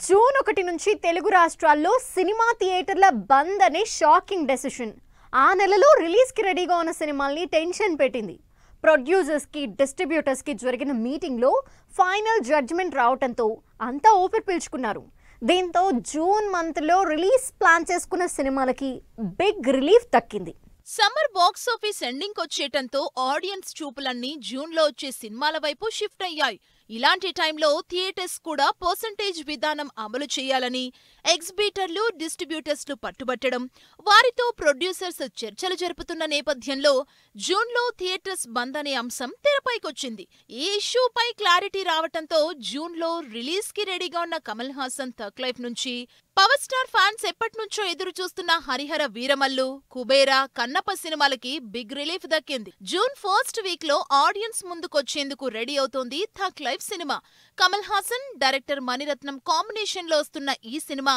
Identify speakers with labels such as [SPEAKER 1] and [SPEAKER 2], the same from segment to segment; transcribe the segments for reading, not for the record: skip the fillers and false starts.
[SPEAKER 1] June 1 నుంచి తెలుగు రాష్ట్రాల్లో cinema థియేటర్ల బంద్ అనే షాకింగ్ డెసిషన్. ఆ నెలలో రిలీజ్ కి రెడీగా ఉన్న సినిమాల్ని టెన్షన్ పెట్టింది. ప్రొడ్యూసర్స్ కి డిస్ట్రిబ్యూటర్స్ కి జరిగిన మీటింగ్ లో ఫైనల్ జడ్జ్మెంట్ రావడంతో అంతా ఊపిరి పీల్చుకున్నారు. దీంతో జూన్ మంత్ లో రిలీజ్ ప్లాన్ చేసుకున్న సినిమాలకి బిగ్ రిలీఫ్ దక్కింది.
[SPEAKER 2] సమ్మర్ బాక్స్ ఆఫీస్ ఎండింగ్ వచ్చేటంతో ఆడియన్స్ చూపులన్నీ జూన్ లో వచ్చే సినిమాల వైపు షిఫ్ట్ అయ్యాయి. ఇలాంటి టైంలో థియేటర్స్ కూడా పర్సంటేజ్ విధానం అమలు చేయాలని ఎగ్జిబిటర్లు, డిస్ట్రిబ్యూటర్స్లు పట్టుబట్టడం, వారితో ప్రొడ్యూసర్స్ చర్చలు జరుపుతున్న నేపథ్యంలో జూన్లో థియేటర్స్ బంద్ అనే అంశం తెరపైకొచ్చింది. ఈ ఇష్యూపై క్లారిటీ రావటంతో జూన్లో రిలీజ్ కి రెడీగా ఉన్న కమల్ హాసన్ థగ్ లైఫ్ నుంచి, పవర్ స్టార్ ఫ్యాన్స్ ఎప్పటినుంచో ఎదురు చూస్తున్న హరిహర వీరమల్లు, కుబేరా, కన్నప్ప సినిమాలకి బిగ్ రిలీఫ్ దక్కింది. జూన్ ఫస్ట్ వీక్ లో ఆడియన్స్ ముందుకొచ్చేందుకు రెడీ అవుతోంది thug life cinema. Kamal Haasan, director Mani Ratnam combination లో వస్తున్న ఈ సినిమా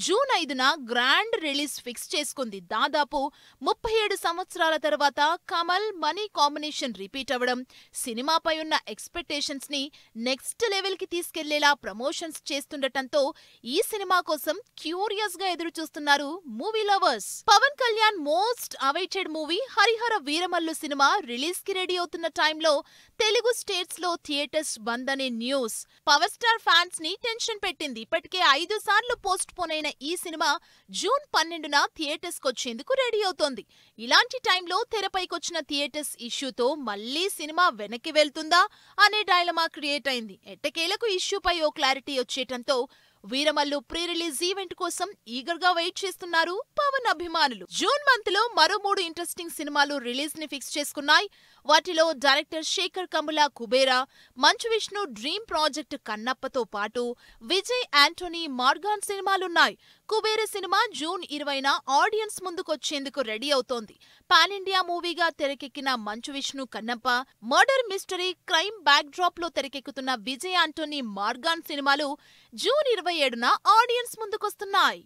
[SPEAKER 2] జూన్ 5న గ్రాండ్ రిలీజ్ ఫిక్స్ చేసుకుంది. దాదాపు 37 సంవత్సరాల తర్వాత కమల్, మణి కాంబినేషన్ రిపీట్ అవ్వడం సినిమాపై ఉన్న ఎక్స్పెక్టేషన్స్ ని నెక్స్ట్ లెవెల్ కి తీసుకెళ్లేలా ప్రమోషన్స్ చేస్తుండటంతో ఈ సినిమా కోసం క్యూరియస్ గా ఎదురు చూస్తున్నారు movie lovers. Pavan Kalyan most awaited movie Hari Hara Veera Mallu cinema release కి రెడీ అవుతున్న టైంలో తెలుగు స్టేట్స్ లో థియేటర్స్ బంద్ అనే న్యూస్ పవర్ స్టార్ ఫ్యాన్స్ ని టెన్షన్ పెట్టింది. ఇప్పటికే 5 సార్లు పోస్ట్ పోన్ అయిన ఈ సినిమా జూన్ 12న థియేటర్స్ కొచ్చేందుకు రెడీ అవుతోంది. ఇలాంటి టైంలో తెరపైకొచ్చిన థియేటర్స్ ఇష్యూతో మళ్లీ సినిమా వెనక్కి వెళ్తుందా అనే డైలమా క్రియేట్ అయింది. ఎట్టకేలకు ఇష్యూపై ఓ క్లారిటీ వచ్చేయటంతో వీరమల్లు ప్రీ రిలీజ్ ఈవెంట్ కోసం ఈగర్ గా వెయిట్ చేస్తున్నారు పవన్ అభిమానులు. జూన్ మంత్ లో మరో 3 ఇంట్రెస్టింగ్ సినిమాలు రిలీజ్ ని ఫిక్స్ చేసుకున్నాయి. వాటిలో director Shekhar Kammula Kubera, Manchu Vishnu dream project కన్నప్పతో పాటు విజయ్ యాంటోనీ మార్గాన్ సినిమాలున్నాయి. కుబేరా సినిమా జూన్ 20న ఆడియన్స్ ముందుకొచ్చేందుకు రెడీ అవుతోంది. పాన్ ఇండియా మూవీగా తెరకెక్కిన Manchu Vishnu Kannappa, murder mystery crime backdrop లో తెరకెక్కుతున్న విజయ్ యాంటోనీ మార్గాన్ సినిమాలు జూన్ 27న ఆడియన్స్ ముందుకొస్తున్నాయి.